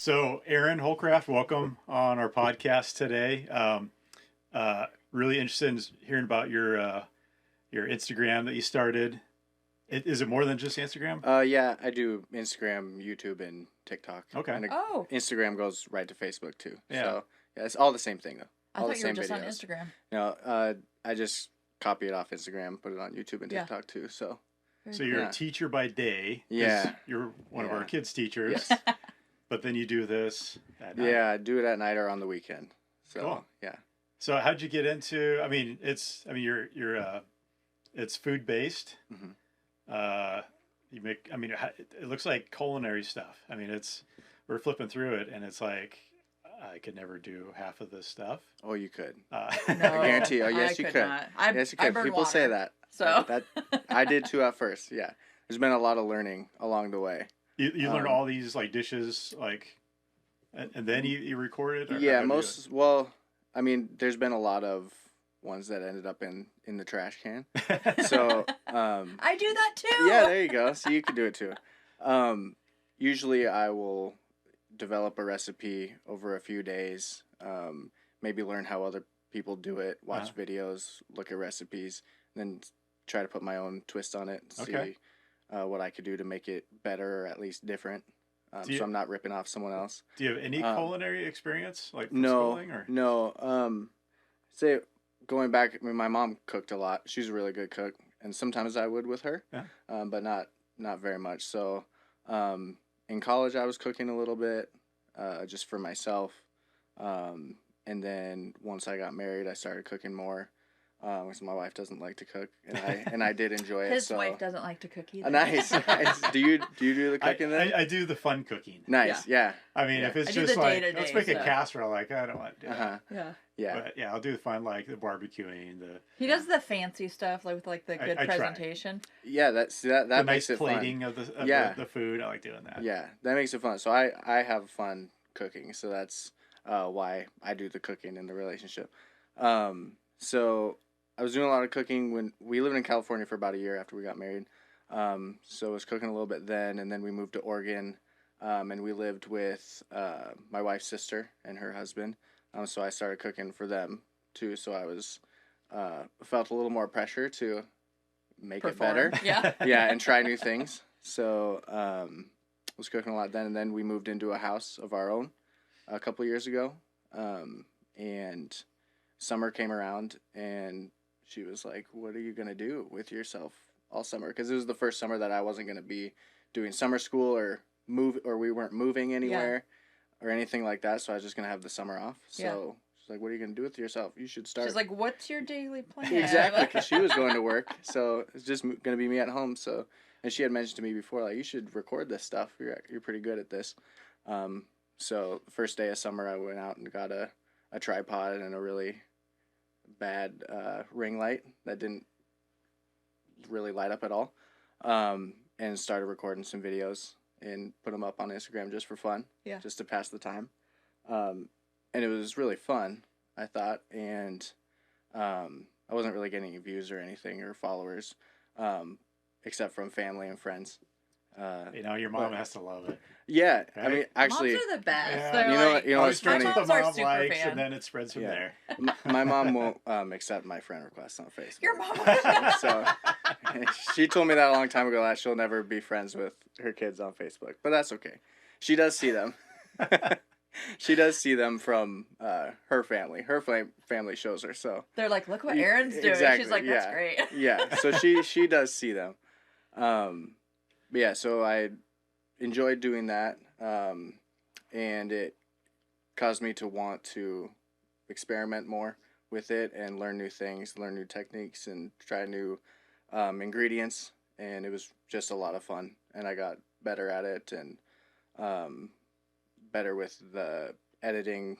So, Aaron Hollcraft, welcome on our podcast today. Really interested in hearing about your Instagram that you started. Is it more than just Instagram? Yeah, I do Instagram, YouTube, and TikTok. Okay. And Oh, Instagram goes right to Facebook too. Yeah. So yeah, it's all the same thing though. I All thought the you were same just on videos. Instagram. No, I just copy it off Instagram, put it on YouTube and Yeah. TikTok too. So So you're Yeah. a teacher by day. 'Cause Yeah. You're one of Yeah. our kids' teachers. Yes. But then you do this at night. yeah, I do it at night or on the weekend. So Cool. yeah. So how'd you get into? You're it's food based. Mhm. You make. It looks like culinary stuff. We're flipping through it, and it's like I could never do half of this stuff. Oh, you could. No, I guarantee you. Oh, yes, I you could could. not. Yes, you I could. burn People say water, that. So That I did too at first. Yeah. There's been a lot of learning along the way. You learn all these like dishes and then you record it. Or Yeah, how do you do it? well, I mean, there's been a lot of ones that ended up in the trash can. So, I do that too. yeah, there you go. So you could do it too. Usually I will develop a recipe over a few days, maybe learn how other people do it, watch videos, look at recipes, and then try to put my own twist on it and Okay. see what I could do to make it better or at least different. Do you- So I'm not ripping off someone else. Do you have any culinary experience, like from No, schooling, or no. Say going back, I mean, my mom cooked a lot. She's a really good cook, and sometimes I would with her, Yeah. but not very much. So, in college, I was cooking a little bit, just for myself, and then once I got married, I started cooking more. Because my wife doesn't like to cook, and I did enjoy it. His So wife doesn't like to cook either. nice, nice. Do you do the cooking then? I do the fun cooking. Nice, yeah. If it's I do just the like day-to-day let's make a stuff. casserole, like I don't want to do that. Yeah. Yeah. But yeah, I'll do the fun, like the barbecuing, He does the fancy stuff, like with like the good I try. presentation. Yeah, that the makes nice it plating fun. of the Yeah. the food. I like doing that. Yeah, that makes it fun. So I have fun cooking, so that's why I do the cooking in the relationship. So I was doing a lot of cooking when we lived in California for about a year after we got married. So I was cooking a little bit then, and then we moved to Oregon, and we lived with my wife's sister and her husband. So I started cooking for them too. So I was felt a little more pressure to make it better. Yeah. Yeah, and try new things. So was cooking a lot then, and then we moved into a house of our own a couple years ago, and summer came around, and she was like, "What are you gonna do with yourself all summer?" Because it was the first summer that I wasn't gonna be doing summer school or we weren't moving anywhere or anything like that. So I was just gonna have the summer off. So she's like, "What are you gonna do with yourself? You should start." She's like, "What's your daily plan?" Exactly, because she was going to work, so it's just going to be me at home. So, and she had mentioned to me before, like, you should record this stuff. You're pretty good at this. So the first day of summer, I went out and got a tripod and a really bad ring light that didn't really light up at all, and started recording some videos and put them up on Instagram just for fun, just to pass the time. And it was really fun, I thought, and I wasn't really getting any views or anything or followers, except from family and friends. Your mom has to love it. Yeah, Right? I mean, actually, Moms are the best. Yeah. They're You know like, what- you know Always what's starts funny? with the Moms are mom super likes, fan. and then it spreads from Yeah. there. my mom won't accept my friend requests on Facebook. Your mom. So she told me that a long time ago that she'll never be friends with her kids on Facebook, but that's okay. She does see them. She does see them from her family. Her family shows her. So They're like, "Look what Aaron's doing." Exactly, She's like, "That's yeah. great." yeah, so she does see them. But yeah, so I enjoyed doing that, and it caused me to want to experiment more with it and learn new things, learn new techniques, and try new ingredients. And it was just a lot of fun, and I got better at it, and better with the editing,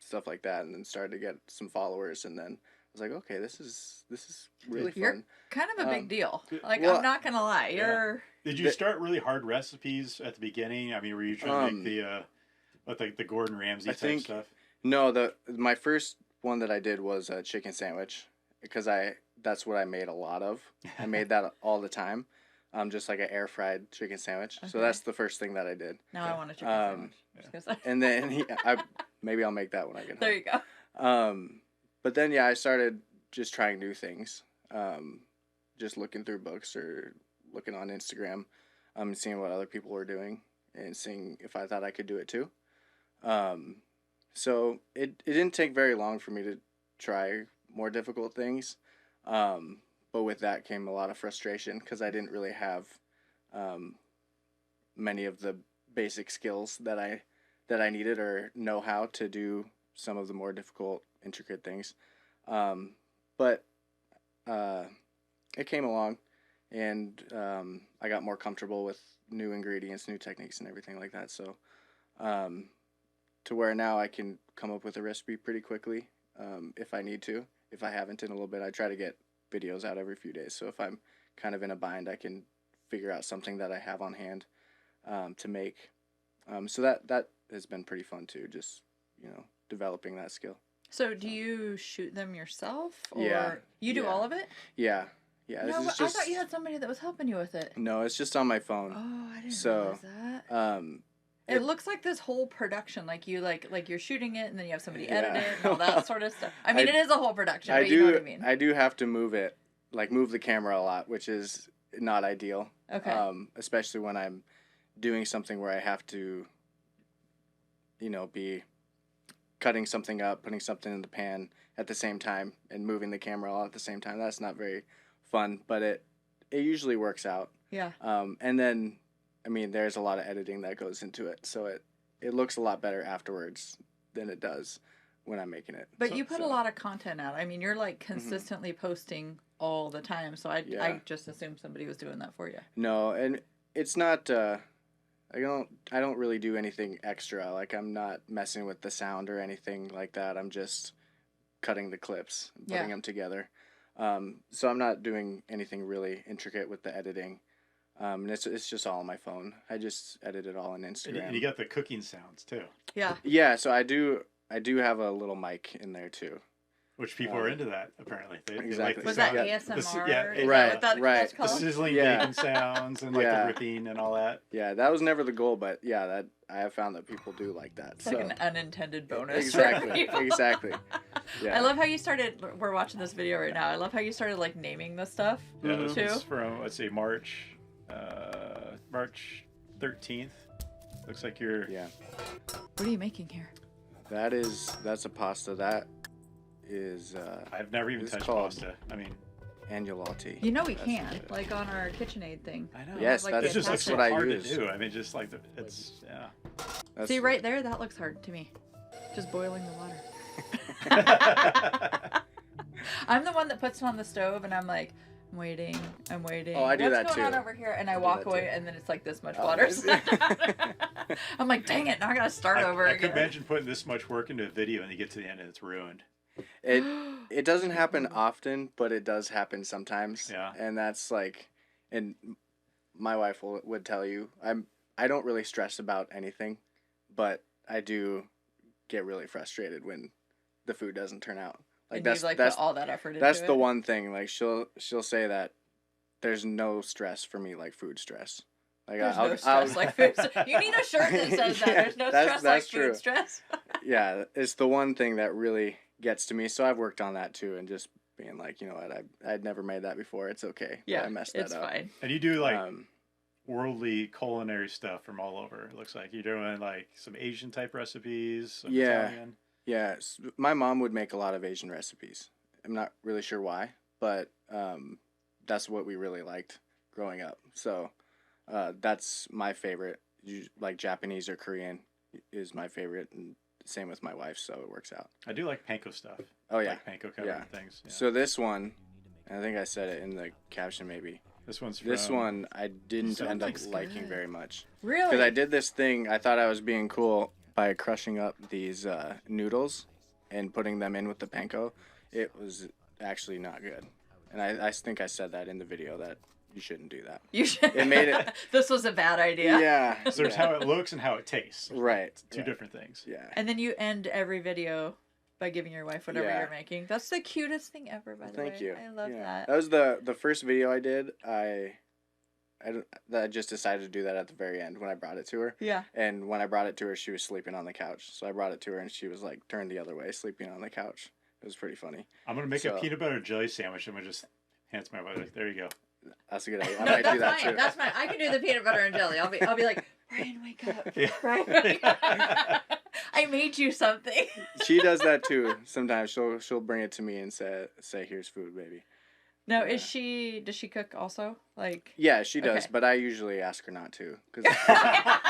stuff like that, and then started to get some followers, and then I was like, okay, this is really You're fun. kind of a big deal. Like, well, I'm not gonna lie. You're Did you start really hard recipes at the beginning? Were you trying to make the Gordon Ramsay type think- stuff? No, my first one that I did was a chicken sandwich because that's what I made a lot of. I made that all the time. just like an air fried chicken sandwich. So Okay. that's the first thing that I did. Now I want a chicken Um, sandwich. Just 'cause And then maybe I'll make that when I get home. there you go. But then I started just trying new things. Just looking through books or looking on Instagram, seeing what other people were doing and seeing if I thought I could do it too. So it didn't take very long for me to try more difficult things. But with that came a lot of frustration because I didn't really have many of the basic skills that I needed or know how to do some of the more difficult, intricate things. But it came along, and I got more comfortable with new ingredients, new techniques, and everything like that. So to where now I can come up with a recipe pretty quickly if I need to. If I haven't in a little bit, I try to get videos out every few days. So if I'm kind of in a bind, I can figure out something that I have on hand to make. So that has been pretty fun too, just, developing that skill. So do you shoot them yourself? Or Yeah, you do yeah. all of it? Yeah. No, This is I thought you had somebody that was helping you with it. No, it's just on my phone. Oh, I didn't So, realize that. It looks like this whole production, like you're shooting it and then you have somebody edit Yeah. it and all that sort of stuff. I mean, it is a whole production, I but do. you know what I mean. I do have to move the camera a lot, which is not ideal. Okay. Especially when I'm doing something where I have to, be cutting something up, putting something in the pan at the same time, and moving the camera all at the same time. That's not very fun, but it usually works out. Yeah. And then, there's a lot of editing that goes into it, so it looks a lot better afterwards than it does when I'm making it. But you put a lot of content out. I mean, you're like consistently posting all the time, so I just assumed somebody was doing that for you. No, and it's not. I don't really do anything extra. Like, I'm not messing with the sound or anything like that. I'm just cutting the clips and putting them together. So I'm not doing anything really intricate with the editing. And it's just all on my phone. I just edit it all on Instagram. And you got the cooking sounds too. Yeah. Yeah, so I do have a little mic in there too. Which people are into that, apparently. They Exactly. like the Was sound. that ASMR? Yeah, Is that right, what that's right. The called? sizzling Yeah. bacon sounds and like Yeah. the ripping and all that. Yeah, that was never the goal, but yeah, that I have found that people do like that. It's like an unintended bonus. Exactly. For people. Exactly. Yeah. I love how you started. We're watching this video right now. I love how you started like naming the stuff. Yeah, this too. was from, let's see, March 13th. Looks like you're... Yeah. What are you making here? That's a pasta. That is I've never even It's touched called- pasta. I mean, agnolotti. You know we That's can, what it- like on our KitchenAid thing. I know. Yes, Like that's It's just like that's so what I hard use. to do. I mean, just like, it's, yeah. That's- See right there, that looks hard to me. Just boiling the water. I'm the one that puts it on the stove and I'm like, I'm waiting. Oh, I do What's that going on too. over here? And I I do walk that away too. and then it's like this much Oh, water. is it? I'm like, dang it, now I gotta start over I again. could imagine putting this much work into a video and you get to the end and it's ruined. It doesn't happen often, but it does happen sometimes. Yeah. And that's like, and my wife would tell you, I don't really stress about anything, but I do get really frustrated when the food doesn't turn out. Like And that's you've, like, that's put all that effort into that's it. the one thing. Like she'll say that there's no stress for me like food stress. Like There's I'll, no stress like food. You need a shirt that says that. Yeah, There's no that's stress like true. food stress. Yeah, it's the one thing that really gets to me. So I've worked on that too, and just being like, you know what, I'd never made that before. It's okay. Yeah, I messed that it's up. fine. And you do like Um, worldly culinary stuff from all over. It looks like you're doing like some Asian type recipes, some Yeah. Italian. yeah, my mom would make a lot of Asian recipes. I'm not really sure why, but that's what we really liked growing up. So that's my favorite. Like Japanese or Korean is my favorite, and same with my wife. So it works out. I do like panko stuff. Oh yeah. Like panko covered Yeah. things. Yeah. So this one, I think I said it in the caption maybe. this one's from, This one I didn't Sounds end up like liking good. very much. Really? Because I did this thing, I thought I was being cool by crushing up these noodles and putting them in with the panko. It was actually not good. And I think I said that in the video that you shouldn't do that. You should. It made it- This was a bad idea. Yeah. So there's how it looks and how it tastes. Right. Two right. different things. Yeah. And then you end every video by giving your wife whatever Yeah. you're making. That's the cutest thing ever, by the way. Thank you. I love Yeah. that. That was the first video I did. I just decided to do that at the very end when I brought it to her. Yeah. And when I brought it to her, she was sleeping on the couch. So I brought it to her, and she was like turned the other way, sleeping on the couch. It was pretty funny. I'm gonna make a peanut butter jelly sandwich. I'm gonna just hand it to my wife. Like, there you go. That's a good idea. I No, might do that's that fine. too. That's fine. I can do the peanut butter and jelly. I'll be like, Brian, wake up. Yeah. Brian, wake up. I made you something. She does that too. Sometimes she'll bring it to me and say here's food, baby. No, does she cook also? Like, yeah, she does, okay. but I usually ask her not to,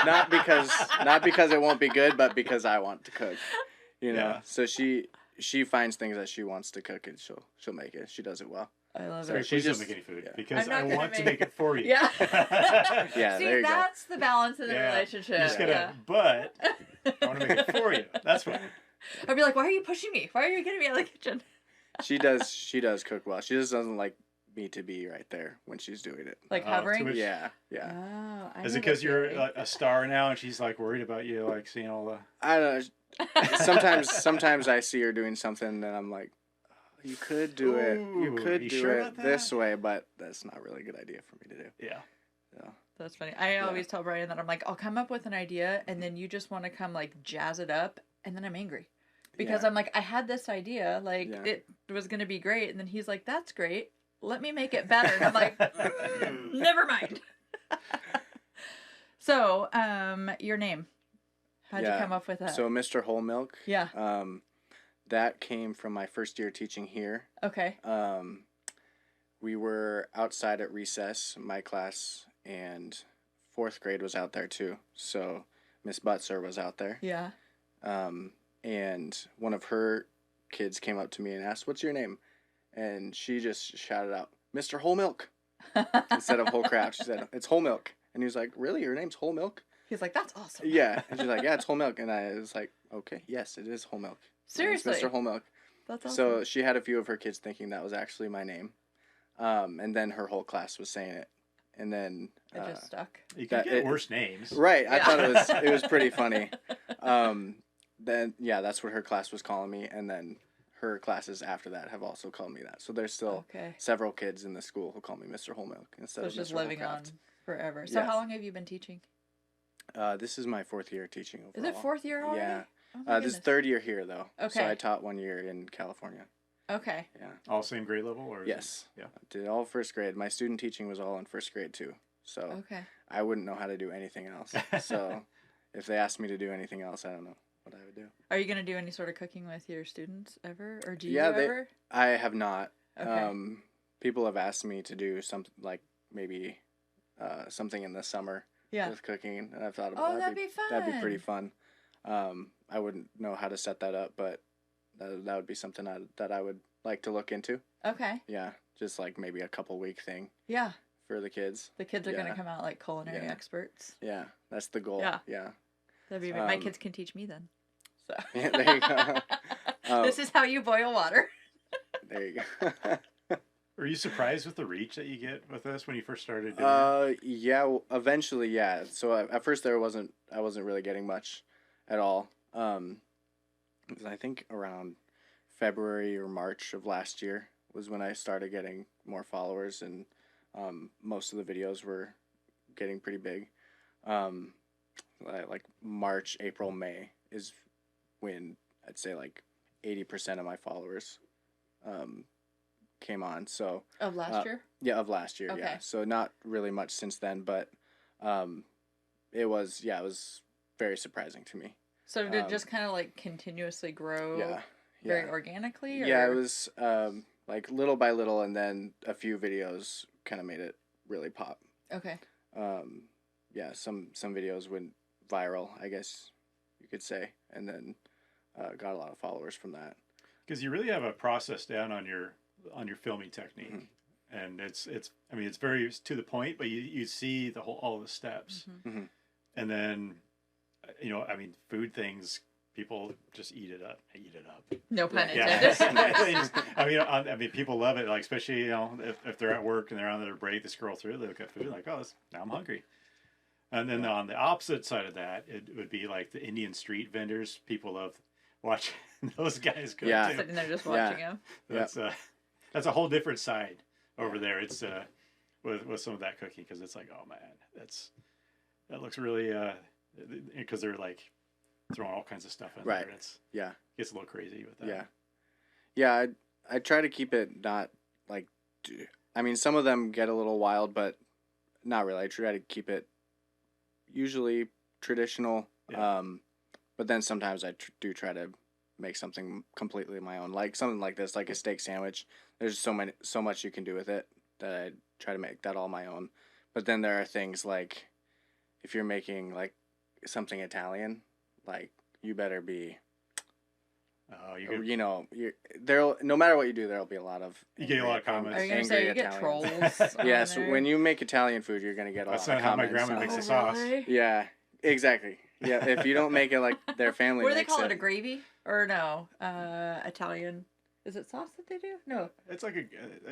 not because it won't be good, but because I want to cook. You know, Yeah. so she finds things that she wants to cook, and she'll make it. She does it well. I love Sorry, it. please don't just- make any food yeah. because I'm I not want to gonna make it for you. Yeah. Yeah, See, there you go. that's the balance in the Yeah. relationship. You just gotta, but I want to make it for you. That's fine. I'd be like, why are you pushing me? Why are you getting me out of the kitchen? She does cook well. She just doesn't like me to be right there when she's doing it. Like Oh, hovering? too much- Yeah. Oh, I Is know it because the you're feeling. a star now and she's like worried about you, like seeing all the? I don't know. Sometimes I see her doing something and I'm like, oh, you could do it. You Ooh, could you do sure it about this that? way, but that's not really a good idea for me to do. Yeah. So, That's funny. I always tell Brian that I'm like, I'll come up with an idea and then you just want to come like jazz it up and then I'm angry. Because Yeah. I'm like, I had this idea, like Yeah. it was gonna be great, and then he's like, that's great. Let me make it better. And I'm like, never mind. So, your name. How'd you Yeah. come up with that? so Mr. Whole Milk, yeah. that came from my first year teaching here. Okay. We were outside at recess, my class, and 4th grade was out there too. So Miss Butzer was out there. Yeah. And one of her kids came up to me and asked, "What's your name?" And she just shouted out, "Mr. Whole Milk," instead of Hollcraft. She said, "It's Whole Milk." And he was like, "Really? Your name's Whole Milk?" He's like, that's awesome. Yeah. And she's like, "Yeah, it's Whole Milk." And I was like, "Okay, yes, it is Whole Milk. Seriously. It's Mr. Whole Milk." That's awesome. So she had a few of her kids thinking that was actually my name. And then her whole class was saying it. And then it just stuck. You can That- get it- worse names. right, I Yeah. thought it was pretty funny. Then yeah, that's what her class was calling me, and then her classes after that have also called me that. So there's still Okay. several kids in the school who call me Mr. Whole Milk instead So it's of just Mr. living on Hollcraft. forever. So Yeah. how long have you been teaching? This is my 4th year teaching overall. Is it 4th year already? Yeah. Oh my This is goodness. 3rd year here though. So Okay. I taught 1 year in California. Okay. Yeah. All same grade level, or is it- Yes. Yeah. I did all 1st grade. My student teaching was all in 1st grade too. So Okay. I wouldn't know how to do anything else. So if they asked me to do anything else, I don't know what I would do. Are you gonna do any sort of cooking with your students ever, or do you Yeah, ever? I have not. Okay. People have asked me to do something like maybe something in the summer Yeah. with cooking, and I've thought about Oh, that'd be fun. that'd be pretty fun. I wouldn't know how to set that up, but that would be something that I would like to look into. Okay. Yeah, just like maybe a couple week thing Yeah. for the kids. The kids are Yeah. gonna come out like culinary Yeah. experts. Yeah, that's the goal. Yeah. Yeah. That'd be my Um, kids can teach me then. So. Yeah, there you go. This is how you boil water. There you go. Were you surprised with the reach that you get with this when you first started doing it? Yeah, eventually, yeah. So at first I wasn't really getting much at all. It was, I think around February or March of last year was when I started getting more followers, and most of the videos were getting pretty big. Like March, April, May is when I'd say like 80% of my followers came on. So Of last year? yeah, of last year. Okay. Yeah. So not really much since then, but it was very surprising to me. So did it just kind of like continuously grow Yeah. very Yeah. organically? Or? Yeah, it was like little by little, and then a few videos kind of made it really pop. Okay. Yeah, some videos went viral, I guess you could say, and then got a lot of followers from that. Because you really have a process down on your filming technique, Mm-hmm. and it's I mean it's very to the point, but you see all the steps, Mm-hmm. and then I mean food things, people just eat it up. No pun Yeah, intended. I mean people love it, like especially if they're at work and they're on their break, they scroll through, they look at food like, oh, now I'm hungry. And then on the opposite side of that, it would be like the Indian street vendors. People love watching those guys cook Yeah. too. Sitting there just Yeah. watching him. That's a whole different side over there. It's with some of that cooking, because it's like, oh man, that looks really because they're like throwing all kinds of stuff in there. And it's gets a little crazy with that. Yeah. I try to keep it not like. I mean, some of them get a little wild, but not really. I try to keep it usually traditional. Yeah. But then sometimes I do try to make something completely my own, like something like this, like a steak sandwich. There's so much you can do with it that I try to make that all my own. But then there are things like if you're making like something Italian, like you better be. You know, there'll no matter what you do, there'll be a lot of. You get a lot of comments. Are you gonna say you get trolls? Yeah, so when you make Italian food, you're gonna get a lot of comments. That's not how my grandma makes the sauce. Really? Yeah, exactly. Yeah, if you don't make it like their family What do they makes call it? A gravy or no? Italian. Is it sauce that they do? No. It's like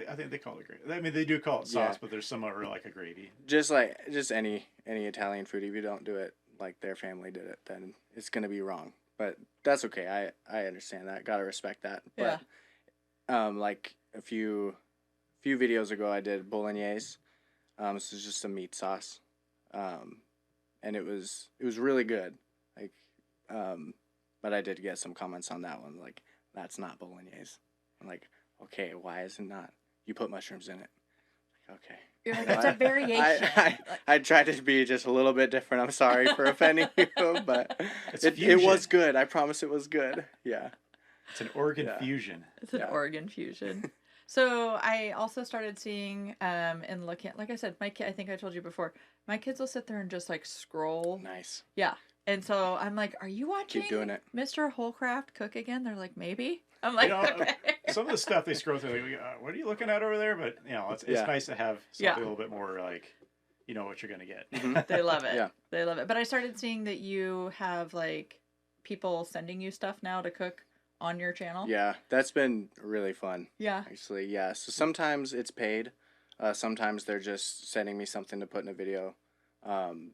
I think they call it gravy. I mean, they do call it sauce, but there's some that are like a gravy. Just any Italian food. If you don't do it like their family did it, then it's gonna be wrong. But that's okay. I understand that. Gotta respect that. But like a few videos ago, I did bolognese. This is just a meat sauce. And it was really good. Like, but I did get some comments on that one. Like, that's not bolognese. I'm like, okay, why is it not? You put mushrooms in it. Like, okay. You're like, it's a variation. I tried to be just a little bit different. I'm sorry for offending you, but it was good. I promise it was good. Yeah. It's an organ fusion. It's an organ fusion. So I also started seeing and looking at, like I said, I think I told you before, my kids will sit there and just like scroll. Nice. Yeah. And so I'm like, are you watching Keep doing it. Mr. Hollcraft cook again? They're like, maybe. I'm like, okay. Some of the stuff they scroll through, like, what are you looking at over there? But, you know, it's nice to have something a little bit more like, you know what you're going to get. Mm-hmm. They love it. Yeah. They love it. But I started seeing that you have like people sending you stuff now to cook on your channel. Yeah, that's been really fun. Yeah. Actually, yeah. So sometimes it's paid. Sometimes they're just sending me something to put in a video.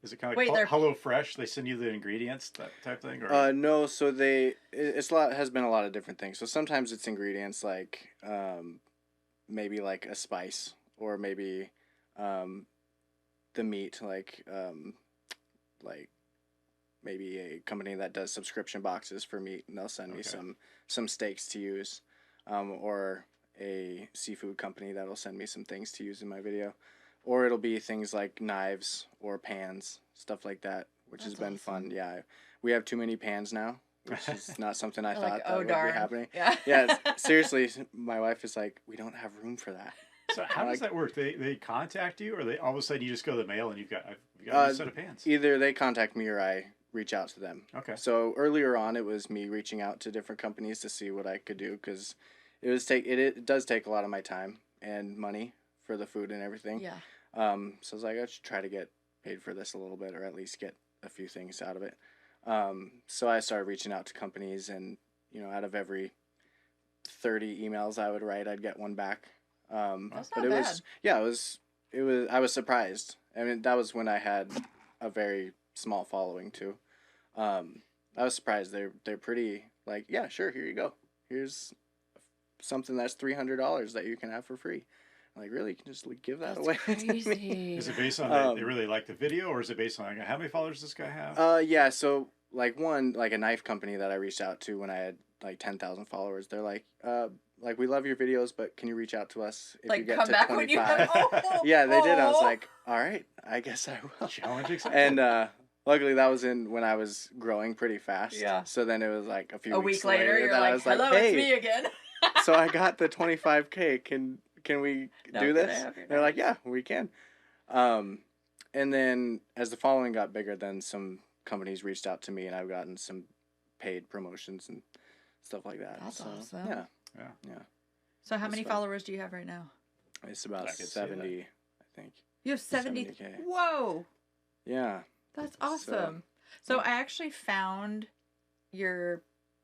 Is it kind of like Hello Fresh? They send you the ingredients, that type thing? Or? No. So has been a lot of different things. So sometimes it's ingredients like maybe like a spice, or maybe the meat, like maybe a company that does subscription boxes for meat, and they'll send me some steaks to use, or a seafood company that'll send me some things to use in my video, or it'll be things like knives or pans, stuff like that, which has been fun. Yeah, we have too many pans now, which is not something I thought that would be happening. Yeah, seriously, my wife is like, we don't have room for that. So how does that work? They contact you, or they all of a sudden you just go to the mail and you've got a set of pans? Either they contact me or I reach out to them. Okay. So earlier on, it was me reaching out to different companies to see what I could do, because it does take a lot of my time and money for the food and everything. Yeah. So I was like, I should try to get paid for this a little bit, or at least get a few things out of it. So I started reaching out to companies, and out of every 30 emails I would write, I'd get one back. That's but not bad. I was surprised. I mean, that was when I had a very small following too. I was surprised. They're pretty like, yeah, sure, here you go. Here's something that's $300 that you can have for free. I'm like, really? You can just give that away? Crazy. Is it based on they really like the video, or is it based on how many followers does this guy have? Yeah. So like a knife company that I reached out to when I had like 10,000 followers. They're like, we love your videos, but can you reach out to us if you get to 25? When you have, yeah, they did. I was like, all right, I guess I will. Challenge accepted. And luckily that was when I was growing pretty fast. Yeah. So then it was like a week later, you're like, hello, hey, it's me again. So I got the 25K. Can we do this? They're like, yeah, we can. And then as the following got bigger, then some companies reached out to me, and I've gotten some paid promotions and stuff like that. That's awesome. Yeah. So how many followers do you have right now? It's about 70, I think. You have 70? 70K. Whoa. Yeah. That's awesome. So I actually found your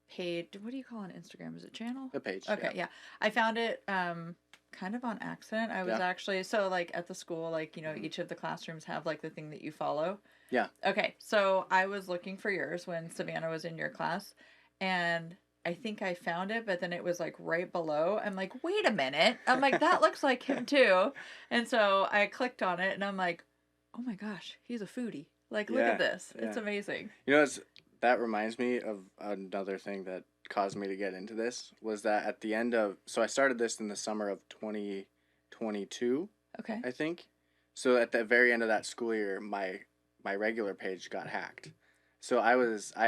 paid, what do you call an Instagram? Is it channel? A page. Okay, yeah. I found it kind of on accident. I was actually, so like at the school, like, each of the classrooms have like the thing that you follow. Yeah. Okay, so I was looking for yours when Savannah was in your class, and I think I found it, but then it was like right below. I'm like, wait a minute. I'm like, that looks like him too. And so I clicked on it and I'm like, oh my gosh, he's a foodie. Like, look at this. It's amazing. You know, that reminds me of another thing that caused me to get into this was that at the end of, so I started this in the summer of 2022, Okay. I think. So at the very end of that school year, my regular page got hacked. So I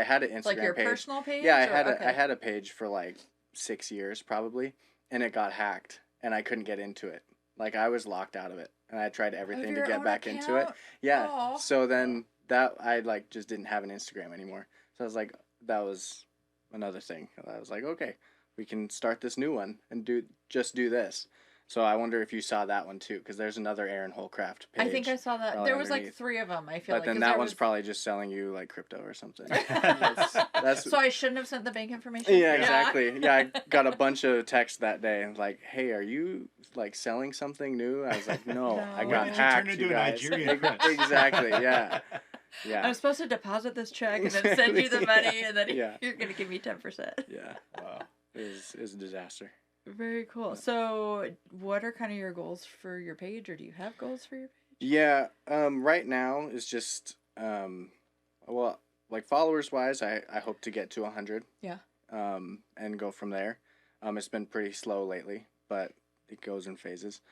had an Instagram Like your page. personal page? Yeah, Okay. I had a page for like 6 years probably, and it got hacked, and I couldn't get into it. Like I was locked out of it, and I tried everything to get back into it. Yeah. Aww. So then that I like just didn't have an Instagram anymore. So I was like, that was another thing. I was like, okay, we can start this new one and do this. So I wonder if you saw that one too, because there's another Aaron Hollcraft page. I think I saw that. probably There was like underneath. 3 of them. I feel But like. then that one's probably just selling you like crypto or something. That's So I shouldn't have sent the bank information. yeah, exactly. Yeah, I got a bunch of texts that day like, "Hey, are you like selling something new?" I was like, "No, No. I When got did you hacked." turn into you a guys." Nigerian prince? Exactly. Yeah. Yeah. I'm supposed to deposit this check and then send you the money, and then Yeah. you're gonna give me 10%. Yeah. Wow. It was a disaster. Very cool. So, what are kind of your goals for your page, or do you have goals for your page? Yeah. Right now is just well, like followers wise, I hope to get to 100. Yeah. And go from there. It's been pretty slow lately, but it goes in phases.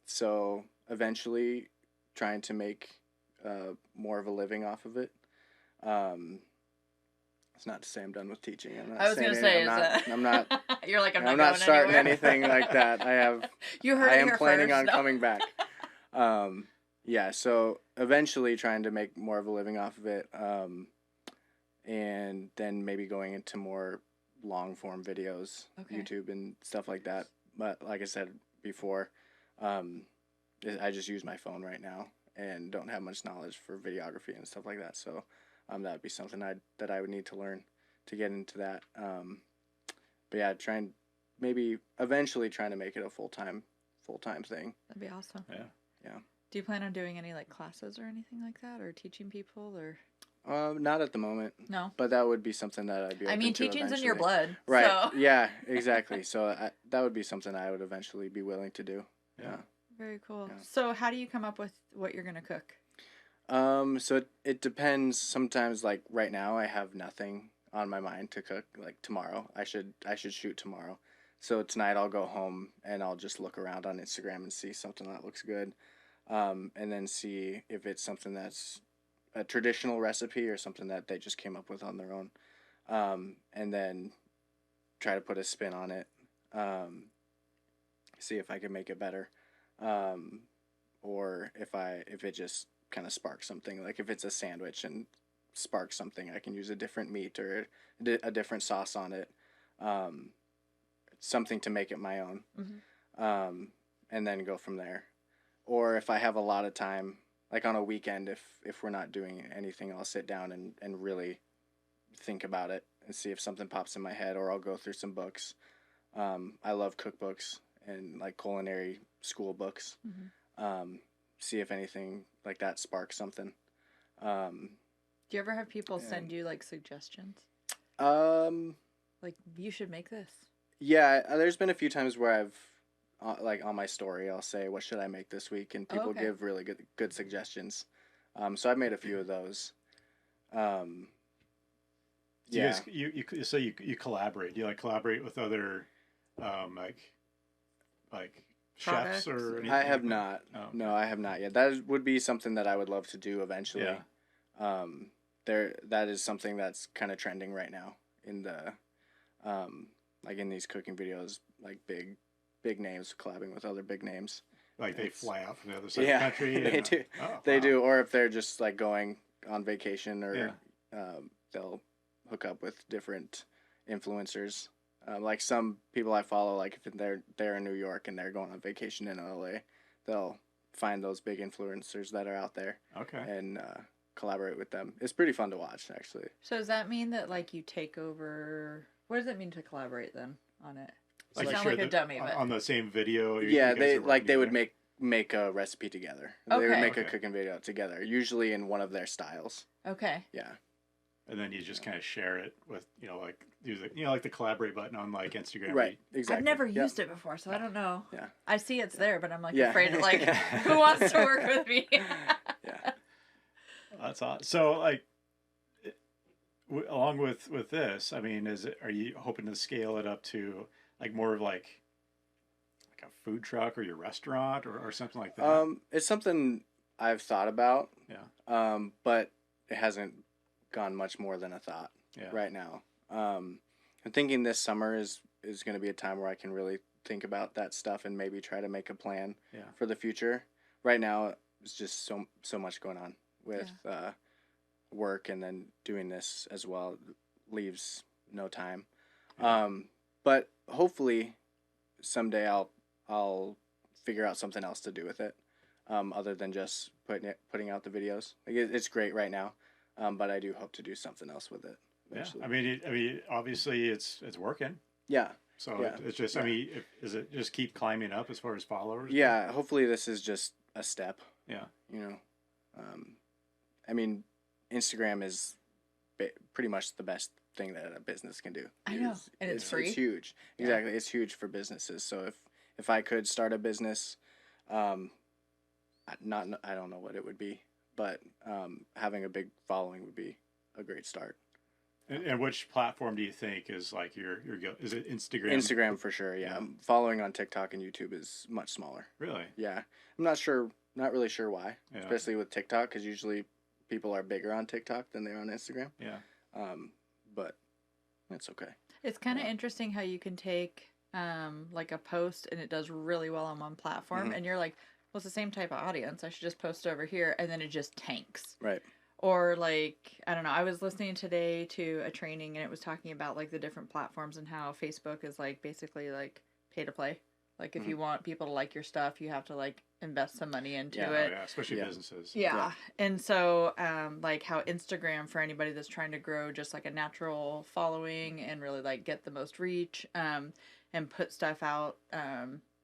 So eventually, trying to make more of a living off of it. It's not to say I'm done with teaching. I'm not I was saying gonna say, I'm not. You're like, I'm I'm not not going starting anywhere. anything like that. I have. You heard I it am here planning first. on No. coming back. Yeah. So eventually, trying to make more of a living off of it. And then maybe going into more long form videos, Okay. YouTube and stuff like that. But like I said before, I just use my phone right now and don't have much knowledge for videography and stuff like that. So that would be something that I would need to learn to get into that. But yeah, maybe eventually trying to make it a full time thing. That'd be awesome. Yeah. Yeah. Do you plan on doing any like classes or anything like that, or teaching people, or Not at the moment, no? but that would be something that I'd be. I Open mean, to teaching's in your eventually. blood, Right. So. Yeah, exactly. So that would be something I would eventually be willing to do. Yeah. Very cool. Yeah. So, how do you come up with what you're gonna cook? So it depends. Sometimes, like right now, I have nothing on my mind to cook. Like tomorrow, I should shoot tomorrow. So tonight I'll go home and I'll just look around on Instagram and see something that looks good, and then see if it's something that's a traditional recipe or something that they just came up with on their own, and then try to put a spin on it, see if I can make it better, or if it just kind of sparks something. Like if it's a sandwich and sparks something, I can use a different meat or a different sauce on it, something to make it my own, and then go from there. Or if I have a lot of time, like on a weekend, if we're not doing anything, I'll sit down and really think about it and see if something pops in my head, or I'll go through some books. I love cookbooks and like culinary school books. See if anything like that sparks something. Do you ever have people send you like suggestions? Like, you should make this. Yeah, there's been a few times where I've like on my story, I'll say, "What should I make this week?" and people give really good suggestions. So I've made a few of those. Yeah. So you collaborate. Do you like collaborate with other, like chefs Products or anything? I have like that? not. Oh. No, I have not yet. That would be something that I would love to do eventually. Yeah. That is something that's kind of trending right now in the, like in these cooking videos, like big names collabing with other big names. Like they fly out from the other side of the country. They and, do. Oh, They wow. do, or if they're just like going on vacation, or Yeah. they'll hook up with different influencers. Like some people I follow, like if they're in New York and they're going on vacation in LA, they'll find those big influencers that are out there Okay. and collaborate with them. It's pretty fun to watch, actually. So does that mean that like you take over? What does it mean to collaborate then on it? Like You you sound share like a dummy, but on the same video. Yeah, you guys they are working they would together? make a recipe together. They would Okay. make a Okay. cooking video together, usually in one of their styles. okay. Yeah. and then you just kind of share it with, like use it, like the collaborate button on like Instagram. Right. Exactly. I've never used it before, so I don't know. Yeah. I see it's there, but I'm like Yeah. afraid of like who wants to work with me. Yeah. That's awesome. So like, along with this, I mean, are you hoping to scale it up to like more of like a food truck or your restaurant or something like that? It's something I've thought about. Yeah. But it hasn't gone much more than a thought right now. I'm thinking this summer is going to be a time where I can really think about that stuff and maybe try to make a plan for the future. Right now, it's just so much going on with work, and then doing this as well leaves no time. But hopefully someday I'll figure out something else to do with it, other than just putting out the videos. Like it's great right now, but I do hope to do something else with it eventually. Yeah. I mean, obviously it's working. Yeah. So it's just, I mean, is it just keep climbing up as far as followers? Yeah. Hopefully this is just a step. Yeah. I mean, Instagram is pretty much the best thing that a business can do. I know, and it's free. It's huge. Exactly, it's huge for businesses. So if I could start a business, I don't know what it would be, but having a big following would be a great start. And which platform do you think is like your is it Instagram? Instagram for sure. Yeah. Following on TikTok and YouTube is much smaller. Really? Yeah. I'm not really sure why, especially with TikTok, because usually people are bigger on TikTok than they are on Instagram. Yeah. But it's okay. It's kind of interesting how you can take like a post and it does really well on one platform, and you're like, well, it's the same type of audience. I should just post over here, and then it just tanks. Right. Or like, I don't know, I was listening today to a training and it was talking about like the different platforms and how Facebook is like basically like pay to play. Like if you want people to like your stuff, you have to like invest some money into it. Oh, yeah, especially businesses. Yeah. And so like how Instagram, for anybody that's trying to grow just like a natural following and really like get the most reach and put stuff out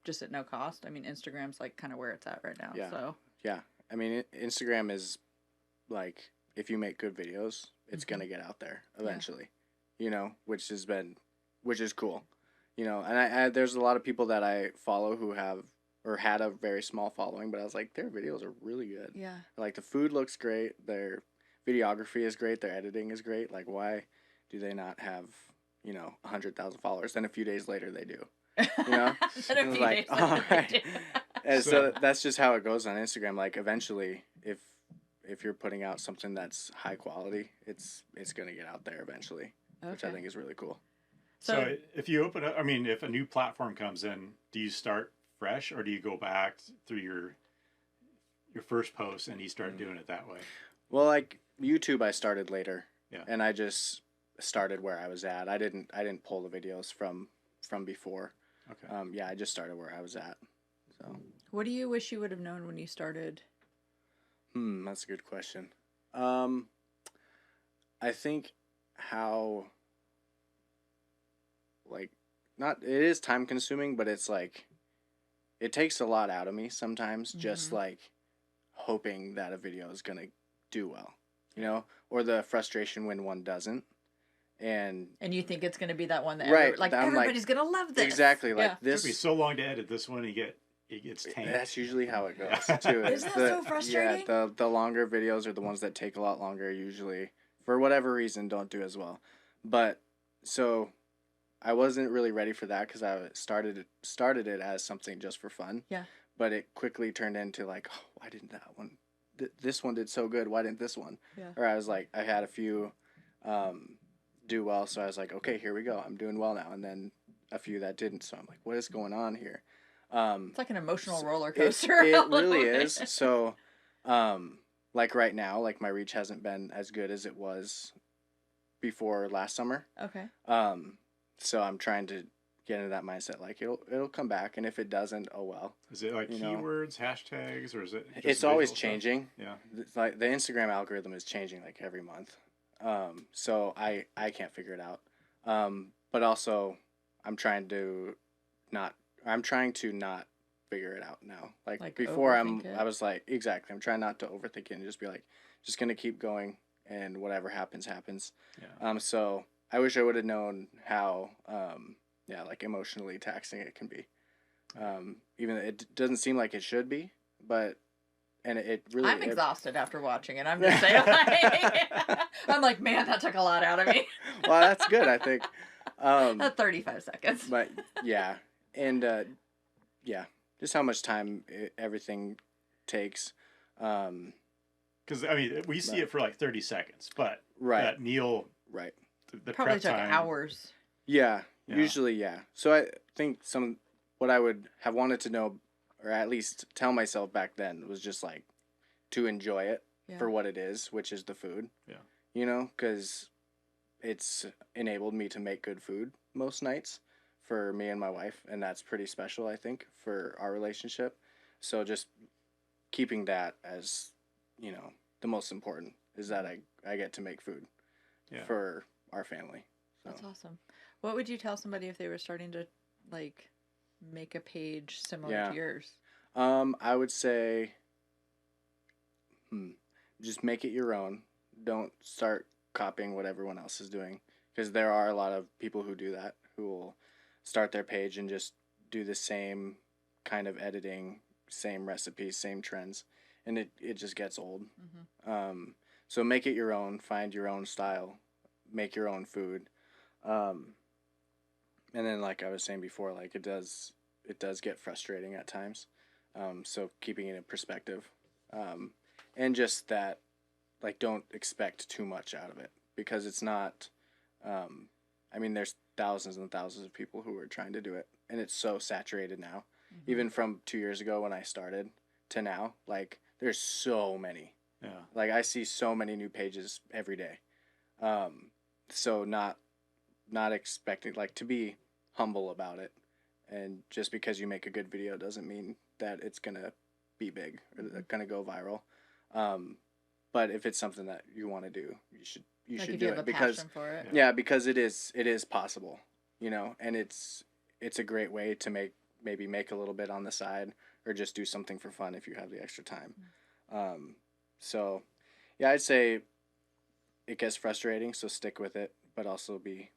just at no cost. I mean, Instagram's like kind of where it's at right now. Yeah. So yeah. I mean, Instagram is like, if you make good videos, it's going to get out there eventually, which is cool, and I there's a lot of people that I follow who have or had a very small following, but I was like, their videos are really good. Yeah. Like the food looks great. Their videography is great. Their editing is great. Like, why do they not have, 100,000 followers? Then a few days later they do, And a few days later they do. And so that's just how it goes on Instagram. Like eventually, if you're putting out something that's high quality, it's going to get out there eventually, which I think is really cool. So if you open up, I mean, if a new platform comes in, do you start fresh or do you go back through your first post and you start doing it that way? Well, like YouTube, I started later, and I just started where I was at. I didn't pull the videos from before. Okay. I just started where I was at. So. What do you wish you would have known when you started? That's a good question. I think how, like, it is time consuming, but it's like, it takes a lot out of me sometimes, just like hoping that a video is going to do well, or the frustration when one doesn't. And you think it's going to be that one that everybody's going to love this. Exactly. Like this. It took me so long to edit this one. It gets tanked. That's usually how it goes too. Is that so frustrating? Yeah, the longer videos are the ones that take a lot longer usually. For whatever reason, don't do as well. But so I wasn't really ready for that because I started it as something just for fun. Yeah. But it quickly turned into like, oh, why didn't that one? This one did so good. Why didn't this one? Yeah. Or I was like, I had a few do well, so I was like, okay, here we go. I'm doing well now. And then a few that didn't. So I'm like, what is going on here? It's like an emotional roller coaster. It really is. So, like right now, like my reach hasn't been as good as it was before last summer. Okay. So I'm trying to get into that mindset. Like it'll come back, and if it doesn't, oh well. Is it like keywords, hashtags, or is it? It's always changing. Yeah. It's like the Instagram algorithm is changing like every month. So I can't figure it out. But also I'm trying to not figure it out now. Like before I was like, exactly. I'm trying not to overthink it and just be like, just going to keep going and whatever happens, happens. Yeah. So I wish I would have known how, like emotionally taxing it can be. Even it doesn't seem like it should be, but, and it really. I'm exhausted after watching it. I'm just saying, like, I'm like, man, that took a lot out of me. Well, that's good, I think. At 35 seconds. But yeah, and just how much time everything takes. Because I mean, we see it for like 30 seconds, but Right. that meal, Right. the Probably prep took time, hours. Yeah, Yeah. usually, yeah. So I think what I would have wanted to know, or at least tell myself back then, was just like to enjoy it for what it is, which is the food. Yeah. You know, because it's enabled me to make good food most nights for me and my wife, and that's pretty special, I think, for our relationship. So just keeping that as, you know, the most important is that I get to make food for our family. So. That's awesome. What would you tell somebody if they were starting to, like, make a page similar to yours? I would say, just make it your own. Don't start copying what everyone else is doing, because there are a lot of people who do that, who will start their page and just do the same kind of editing, same recipes, same trends, and it just gets old. Mm-hmm. So make it your own, find your own style, make your own food. And then, like I was saying before, like it does get frustrating at times. So keeping it in perspective, and just that, like, don't expect too much out of it, because it's not. I mean, there's thousands and thousands of people who are trying to do it, and it's so saturated now. Mm-hmm. Even from 2 years ago when I started to now, like, there's so many. Yeah. Like, I see so many new pages every day. So not expecting, like, to be humble about it. And just because you make a good video doesn't mean that it's going to be big or going to go viral. But if it's something that you want to do, you should do it, because because it is possible, you know, and it's a great way to maybe make a little bit on the side, or just do something for fun if you have the extra time. So yeah, I'd say it gets frustrating, so stick with it, but also be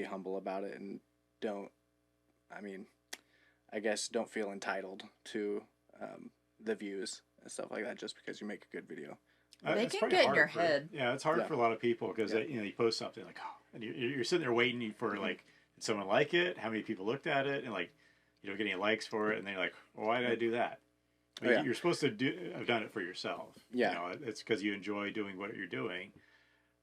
humble about it, and don't feel entitled to the views and stuff like that just because you make a good video. They can get in your head. Yeah, it's hard for a lot of people, because you post something like, oh, and you're sitting there waiting for like, did someone like it? How many people looked at it? And like, you don't get any likes for it, and then you're like, well, why did I do that? I mean, you're supposed to have done it for yourself. Yeah, you know, it's because you enjoy doing what you're doing.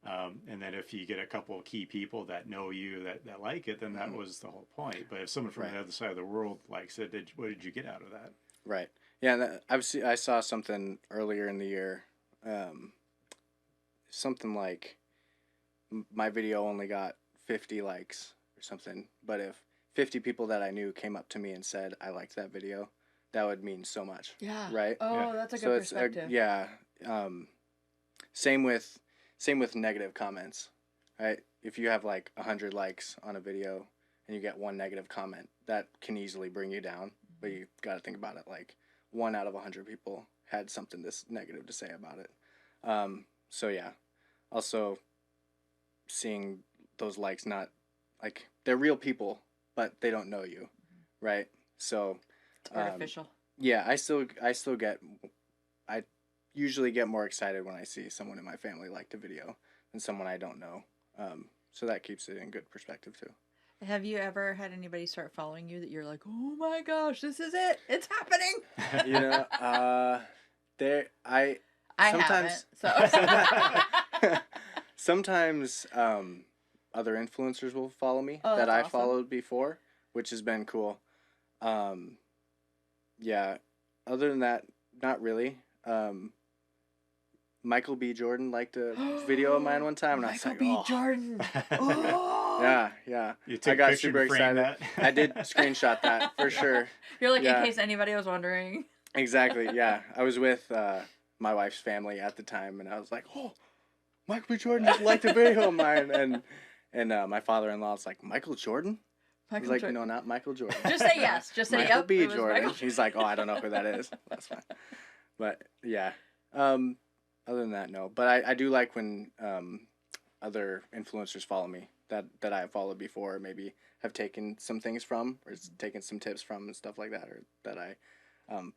And then if you get a couple of key people that know you that like it, then that was the whole point. But if someone from the other side of the world likes it, what did you get out of that? Right. Yeah, I saw something earlier in the year. Something like my video only got 50 likes or something, but if 50 people that I knew came up to me and said, I liked that video, that would mean so much. Yeah. Right? Oh, that's a good perspective. Same with negative comments, right? If you have like 100 likes on a video and you get one negative comment, that can easily bring you down, but you got to think about it, like 1 out of 100 people had something negative to say about it. So yeah, also seeing those likes, not like, they're real people, but they don't know you, right? So it's artificial. Yeah, I usually get more excited when I see someone in my family like the video than someone I don't know. So that keeps it in good perspective too. Have you ever had anybody start following you that you're like, oh my gosh, this is it, it's happening? You know, I sometimes haven't, so. Sometimes other influencers will follow me that I followed before, which has been cool. Yeah, other than that, not really. Michael B. Jordan liked a video of mine one time, and I was like, Michael B. Jordan. Oh. Yeah. I got super excited. I did screenshot that for sure. You're like, in case anybody was wondering. Exactly. Yeah, I was with my wife's family at the time, and I was like, oh, Michael B. Jordan just liked a video of mine, and my father-in-law was like, Michael Jordan? I was like, no, not Michael Jordan. Just say yes. Just say Michael yep. B. Jordan. He's like, oh, I don't know who that is. That's fine. But yeah, Other than that, no. But I do like when other influencers follow me that I have followed before, maybe have taken some things from, or taken some tips from and stuff like that, or that I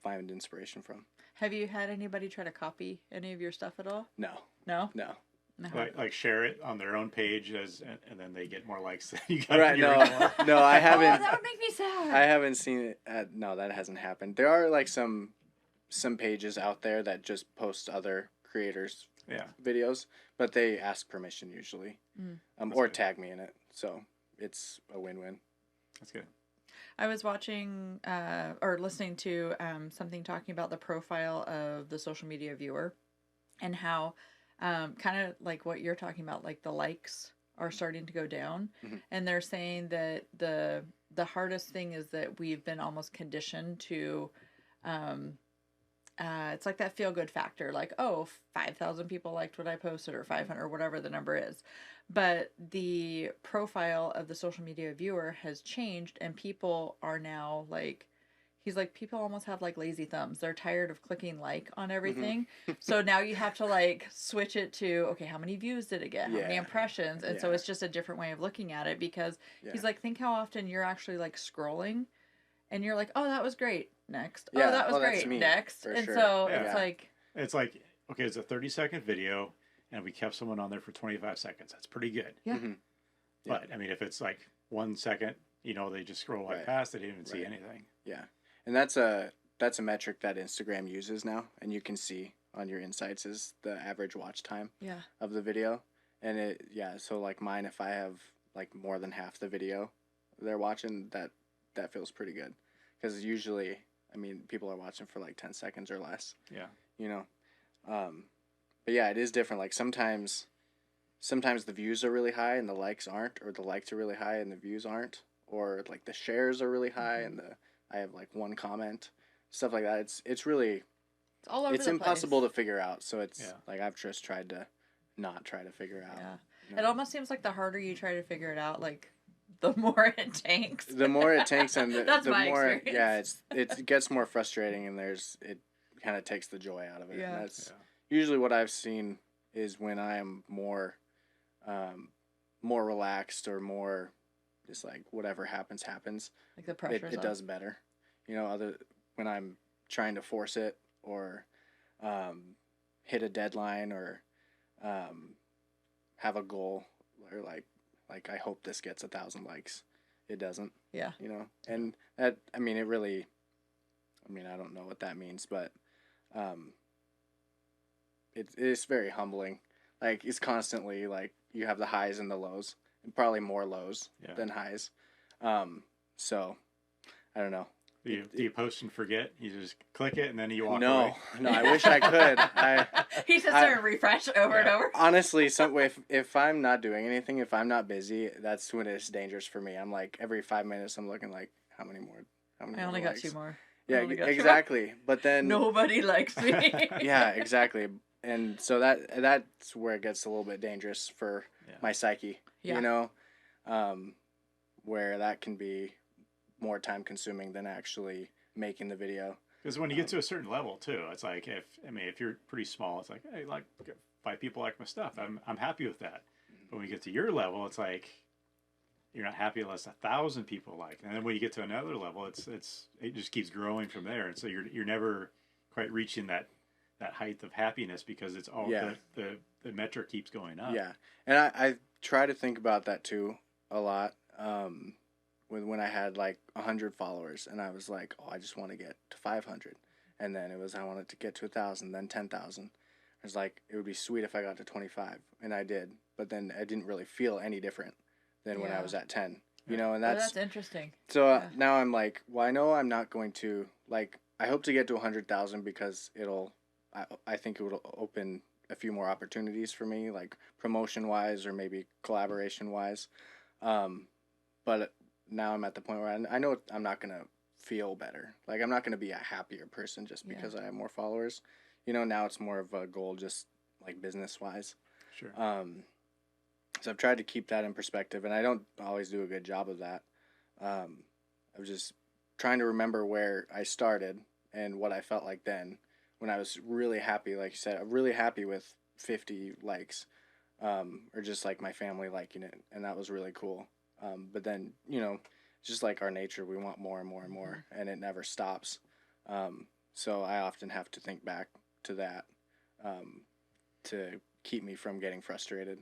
find inspiration from. Have you had anybody try to copy any of your stuff at all? No, No? no. No. Like share it on their own page and then they get more likes than you got. Right? No, no. I Oh, haven't. that would make me sad. I haven't seen it. No, that hasn't happened. There are like some pages out there that just post other creators' Yeah. videos, but they ask permission usually, or good. tag me in it. So it's a win-win. That's good. I was watching or listening to something talking about the profile of the social media viewer and how kind of like what you're talking about, like the likes are starting to go down. Mm-hmm. And they're saying that the hardest thing is that we've been almost conditioned to it's like that feel good factor, like, oh, 5,000 people liked what I posted or 500 or whatever the number is. But the profile of the social media viewer has changed and people are now like, he's like, people almost have like lazy thumbs. They're tired of clicking like on everything. So now you have to like switch it to, okay, how many views did it get? How many impressions? And so it's just a different way of looking at it because he's like, think how often you're actually like scrolling and you're like, oh, that was great. Next. Yeah. Oh, that was great. Next. And so it's like, okay, it's a 30-second video and we kept someone on there for 25 seconds. That's pretty good. yeah. Mm-hmm. But I mean, if it's like 1 second, they just scroll right past, they didn't even see anything. Yeah. And that's a metric that Instagram uses now, and you can see on your insights is the average watch time of the video. And so like mine, if I have like more than half the video they're watching, that feels pretty good. Because usually, I mean, people are watching for like 10 seconds or less. Yeah. But yeah, it is different. Like sometimes the views are really high and the likes aren't, or the likes are really high and the views aren't, or like the shares are really high and I have like one comment, stuff like that. It's really, it's all over it's the impossible place. to figure out. So it's like I've just tried to not try to figure out. Yeah. It almost seems like the harder you try to figure it out, like the more it tanks. The more it tanks, and That's the my more experience. it gets more frustrating, and it kind of takes the joy out of it. Yeah. And that's usually what I've seen is when I am more relaxed or more just like whatever happens. Like the pressure. It does better. When I'm trying to force it or hit a deadline or have a goal or like I hope this gets 1,000 likes. It doesn't. Yeah. And that, I mean, I don't know what that means, but it's very humbling. Like it's constantly like you have the highs and the lows, and probably more lows than highs. So I don't know. Do you post and forget? You just click it and then you walk No, away? no, I wish I could. He sits there and refresh over and over. Honestly, if I'm not doing anything, if I'm not busy, that's when it's dangerous for me. I'm like every 5 minutes, I'm looking like how many more? I only got 2 more. Yeah, exactly. But then nobody likes me. Yeah, exactly. And so that's where it gets a little bit dangerous for my psyche. Yeah. Where that can be more time consuming than actually making the video. Because when you get to a certain level too, it's like if you're pretty small, it's like, hey, like 5 people like my stuff. I'm happy with that. But when you get to your level, it's like you're not happy unless 1,000 people like. And then when you get to another level, it just keeps growing from there. And so you're never quite reaching that height of happiness because it's all the metric keeps going up. Yeah, and I try to think about that too a lot. When I had like 100 followers and I was like, oh, I just want to get to 500, and then it was I wanted to get to 1,000, then 10,000. I was like, it would be sweet if I got to 25, and I did, but then I didn't really feel any different than when I was at 10. And that's interesting. So now I'm like, well, I know I'm not going to like. I hope to get to 100,000 because I think it would open a few more opportunities for me, like promotion wise or maybe collaboration wise. But now I'm at the point where I know I'm not going to feel better. Like I'm not going to be a happier person just because I have more followers. Now it's more of a goal just like business wise. Sure. So I've tried to keep that in perspective, and I don't always do a good job of that. I was just trying to remember where I started and what I felt like then when I was really happy, like you said, I'm really happy with 50 likes, or just like my family liking it, and that was really cool. But then, you know, just like our nature, we want more and more and more, and it never stops. So I often have to think back to that, to keep me from getting frustrated.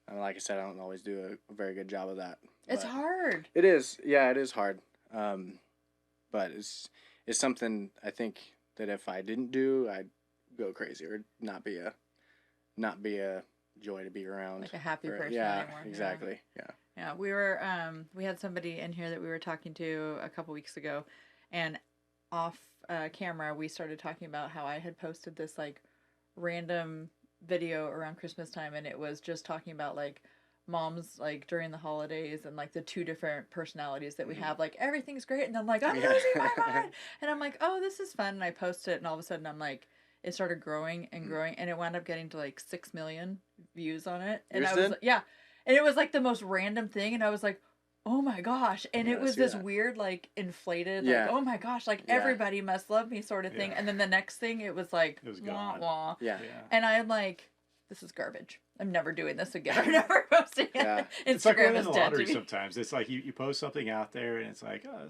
And like I said, I don't always do a very good job of that. It's hard. It is, yeah, it is hard. But it's something I think that if I didn't do, I'd go crazy or not be a joy to be around. Like a happy or, person yeah, anymore. exactly. Yeah. Yeah, we had somebody in here that we were talking to a couple weeks ago, and off camera we started talking about how I had posted this like random video around Christmas time, and it was just talking about like moms like during the holidays and like the two different personalities that we have. Like everything's great, and I'm like I'm losing my mind, and I'm like, oh, this is fun, and I post it, and all of a sudden I'm like, it started growing and growing, and it wound up getting to like 6 million views on it, and Yours I was did? yeah. And it was like the most random thing, and I was like, oh my gosh. And Yeah, it was see this that. weird, like, inflated, Yeah. like, oh my gosh, like, Yeah. everybody must love me sort of thing. Yeah. And then the next thing, it was like, It was wah, gone. wah. Yeah. Yeah. And I'm like, this is garbage. I'm never doing this again. I'm never posting it. Yeah. It's like Instagram winning is the dead lottery to me. sometimes. It's like you post something out there and it's like, oh,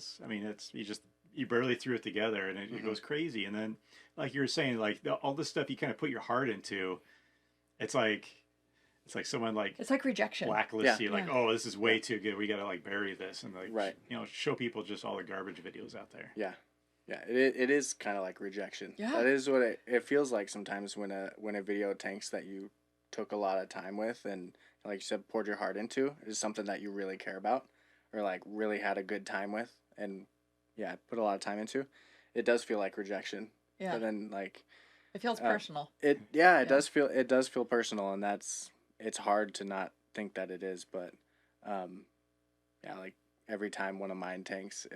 you barely threw it together and it goes crazy. And then, like you were saying, like all this stuff you kind of put your heart into, it's like someone like It's like rejection. blacklists you, Yeah. like, oh, this is way too good. We got to like bury this and like, Right. you know, show people just all the garbage videos out there. Yeah. Yeah, it is kind of like rejection. Yeah. That is what it feels like sometimes when a video tanks that you took a lot of time with and, like you said, poured your heart into, is something that you really care about or like really had a good time with and yeah, put a lot of time into. It does feel like rejection. Yeah. But then like It feels personal. it does feel personal, and it's hard to not think that it is, but yeah, like every time one of mine tanks,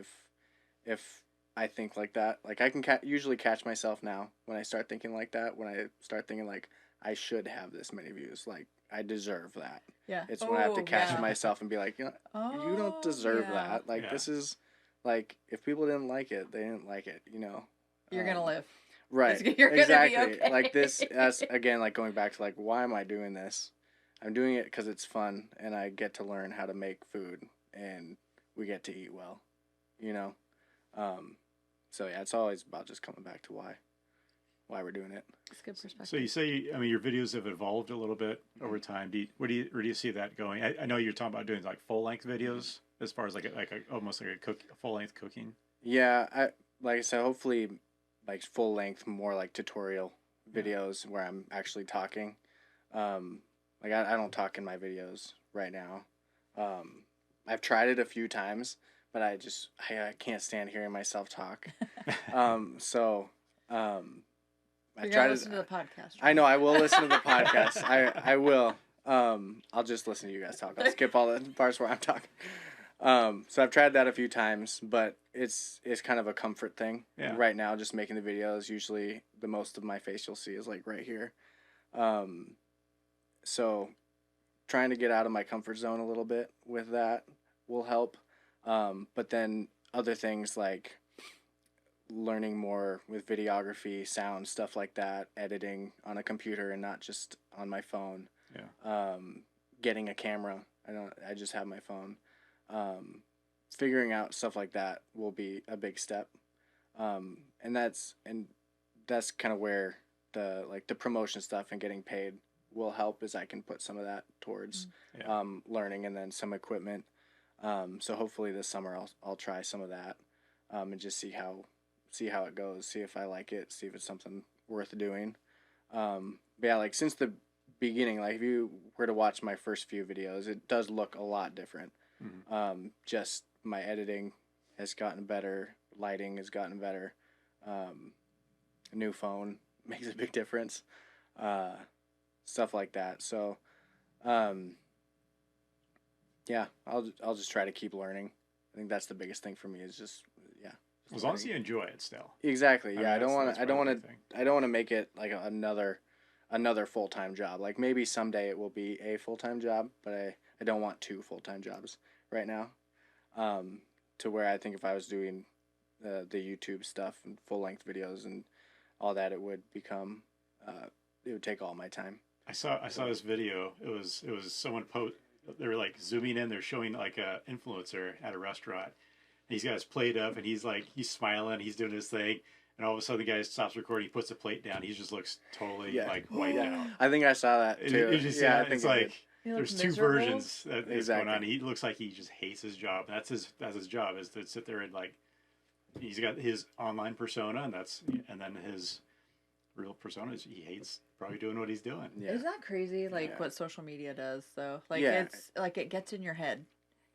if I think like that, like I can usually catch myself now when I start thinking like that, when I start thinking like I should have this many views, like I deserve that. Yeah. It's when I have to catch yeah. myself and be like, you know, you don't deserve yeah. that. Like Yeah. this is like if people didn't like it, they didn't like it, you know. You're going to live. Right. You're gonna be exactly. okay. Like this, that's again like going back to like, why am I doing this? I'm doing it because it's fun and I get to learn how to make food and we get to eat well, you know. So yeah, it's always about just coming back to why we're doing it. It's good perspective. So you say, I mean, your videos have evolved a little bit over time. Where do you see that going? I know you're talking about doing like full length videos as far as like almost like a full length cooking. Yeah, like I said, hopefully like full length, more like tutorial videos where I'm actually talking. Like I don't talk in my videos right now. I've tried it a few times, but I can't stand hearing myself talk. I You're try gonna to listen to the podcast. I know I will listen to the podcast. I will. I'll just listen to you guys talk. I'll skip all the parts where I'm talking. So I've tried that a few times, but it's kind of a comfort thing. Yeah. Right now, just making the videos, usually the most of my face you'll see is like right here. So trying to get out of my comfort zone a little bit with that will help. But then other things like learning more with videography, sound, stuff like that, editing on a computer and not just on my phone. Yeah. Getting a camera. I just have my phone. Figuring out stuff like that will be a big step. And that's kind of where the promotion stuff and getting paid will help, as I can put some of that towards learning and then some equipment. So hopefully this summer I'll try some of that and just see how it goes, see if I like it, see if it's something worth doing. But yeah, like since the beginning, like if you were to watch my first few videos, it does look a lot different. Mm-hmm. Just my editing has gotten better, lighting has gotten better. A new phone makes a big difference. Stuff like that. So, yeah, I'll just try to keep learning. I think that's the biggest thing for me is just As long as you enjoy it still. Exactly. Yeah, I don't want to to make it like another full-time job. Like maybe someday it will be a full-time job, but I don't want 2 full-time jobs right now. To where I think if I was doing the YouTube stuff and full-length videos and all that it would become. It would take all my time. I saw this video. It was someone they were like zooming in. They're showing like a influencer at a restaurant. And he's got his plate up and he's smiling. He's doing his thing. And all of a sudden the guy stops recording. He puts the plate down. He just looks totally like wiped out. I think I saw that too. I think it's like there's two miserable. versions that is going on. He looks like he just hates his job. That's his job, is to sit there and like, he's got his online persona, and then his real persona is he hates probably doing what he's doing. Yeah. Isn't that crazy? Like what social media does, though. Like Yeah. it's like it gets in your head,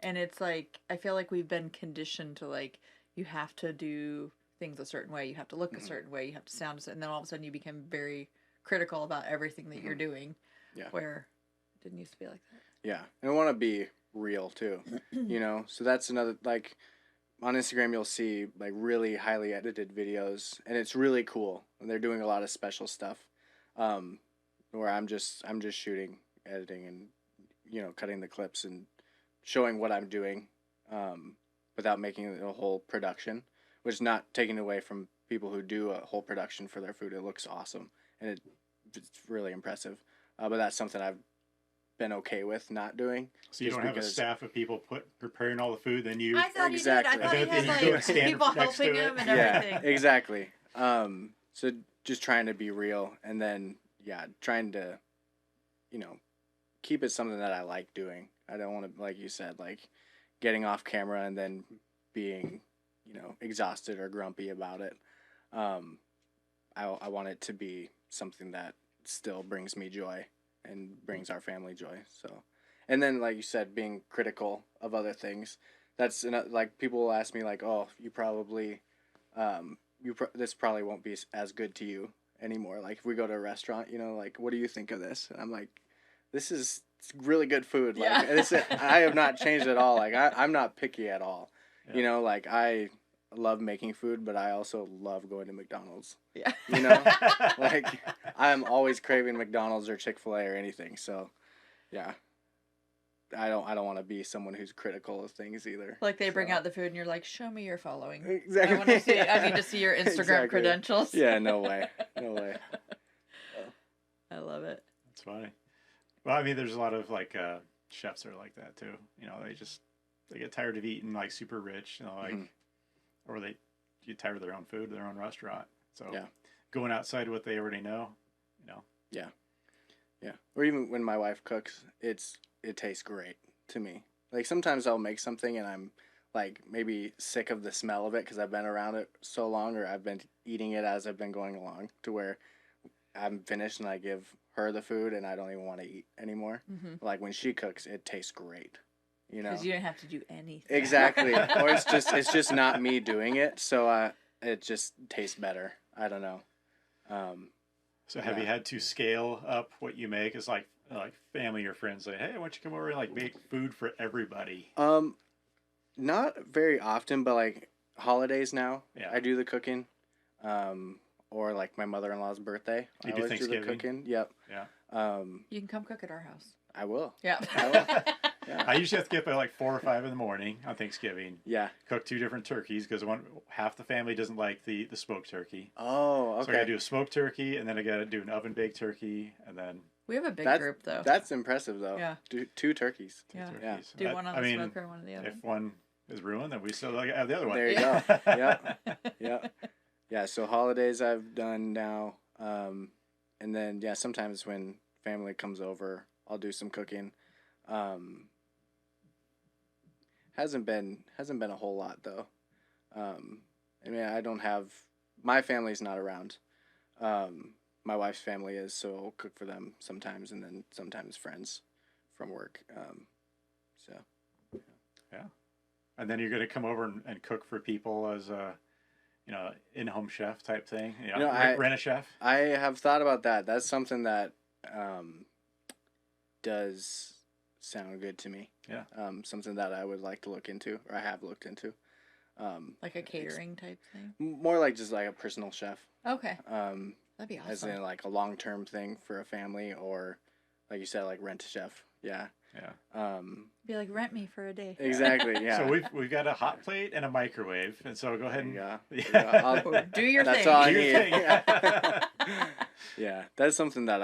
and it's like I feel like we've been conditioned to like you have to do things a certain way, you have to look a certain way, you have to sound a certain, and then all of a sudden you become very critical about everything that you're doing. Yeah. Where it didn't used to be like that. Yeah, and I want to be real too, you know. So that's another, like, on Instagram you'll see like really highly edited videos, and it's really cool. And they're doing a lot of special stuff, where I'm just shooting, editing, and cutting the clips and showing what I'm doing, without making it a whole production, which is not taking away from people who do a whole production for their food. It looks awesome, and it's really impressive. But that's something I've been okay with not doing. So you don't have a staff of people preparing all the food, then you... I thought Exactly. he did. I thought he had like people helping him and everything. Yeah, exactly. So just trying to be real, and then trying to, keep it something that I like doing. I don't want to, like you said, like getting off camera and then being, exhausted or grumpy about it. I want it to be something that still brings me joy and brings our family joy. So, and then like you said, being critical of other things. That's like people will ask me like, oh, you probably, this probably won't be as good to you anymore. Like if we go to a restaurant, like, what do you think of this? And I'm like, this is really good food. Like I have not changed at all. Like I'm not picky at all. Yeah. Like I love making food, but I also love going to McDonald's. Yeah. Like I'm always craving McDonald's or Chick-fil-A or anything. So, yeah. I don't want to be someone who's critical of things either. Like they bring out the food and you're like, show me your following. Exactly. I want to see. I need to see your Instagram credentials. Yeah, no way. I love it. That's funny. Well, I mean, there's a lot of like chefs that are like that too. They get tired of eating like super rich, or they get tired of their own food, their own restaurant. So going outside what they already know, Yeah. Yeah. Or even when my wife cooks, it tastes great to me. Like sometimes I'll make something and I'm like maybe sick of the smell of it because I've been around it so long, or I've been eating it as I've been going along, to where I'm finished and I give her the food and I don't even want to eat anymore. Mm-hmm. Like when she cooks, it tastes great. Because you don't have to do anything. Exactly. Or it's just not me doing it, so it just tastes better. I don't know. So have you had to scale up what you make? It's like family or friends like, hey, why don't you come over and like make food for everybody? Not very often, but like holidays now, I do the cooking. Or like my mother-in-law's birthday, I always do the cooking. Yep. Yeah. You can come cook at our house. I will. Yeah. I will. Yeah. I usually have to get up at like 4 or 5 in the morning on Thanksgiving. Yeah. Cook 2 different turkeys because half the family doesn't like the smoked turkey. Oh, okay. So I got to do a smoked turkey, and then I got to do an oven baked turkey, and then. We have a big group though. That's impressive though. Yeah. Do 2 turkeys. Yeah. Yeah. Do one on the smoker and one on the oven. If one is ruined, then we still have the other one. There you go. Yeah. Yeah. So holidays I've done now, and then sometimes when family comes over, I'll do some cooking. Hasn't been a whole lot though. I mean, I don't have, my family's not around. My wife's family is, so I'll cook for them sometimes, and then sometimes friends from work. Yeah. And then you're going to come over and cook for people as a, in-home chef type thing. Rent a chef. I have thought about that. That's something that does sound good to me. Yeah. Something that I would like to look into, or I have looked into. Like a catering type thing? More like just like a personal chef. Okay. That'd be awesome. As in like a long-term thing for a family, or like you said, like rent a chef. Yeah. Yeah. Be like, rent me for a day. Exactly. Yeah. So we've got a hot plate and a microwave, and so go ahead and Yeah. Do your That's thing. all I Do your need. thing. Yeah, that's something that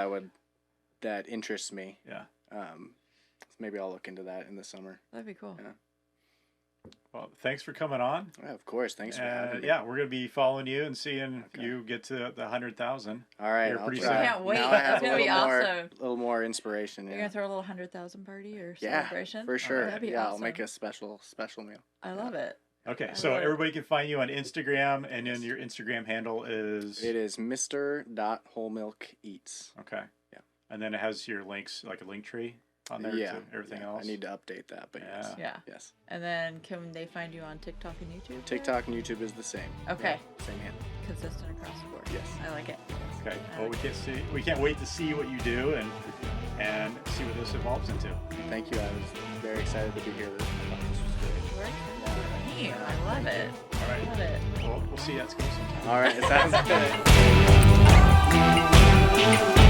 interests me. Yeah. Maybe I'll look into that in the summer. That'd be cool. Yeah. Well, thanks for coming on. Yeah, of course. Thanks for having me. Yeah, we're gonna be following you and seeing you get to the 100,000. All right. You're I'll pretty try. soon. Can't wait. Now I have It's gonna be awesome. a little more inspiration. You're Yeah. gonna throw a little 100,000 party or Yeah, celebration. for sure. That'd be Yeah, awesome. I'll make a special meal. I love it. Okay, I so love it. everybody can find you on Instagram, and then your Instagram handle is It is Mr.WholeMilkEats. okay. Yeah. And then it has your links, like a link tree on there Yeah. to everything yeah, else. I need to update that, but yes. Yeah. Yes. And then can they find you on TikTok and YouTube? TikTok and YouTube is the same. Okay. Yeah, same handle. Consistent across the board. Yes. I like it. Okay. Well, we can't wait to see what you do and see what this evolves into. Thank you. I was very excited to be here. I thought this was great. We're excited for me. I love it. All right. Love it. Well, we'll see you at school sometime. All right. Sounds good.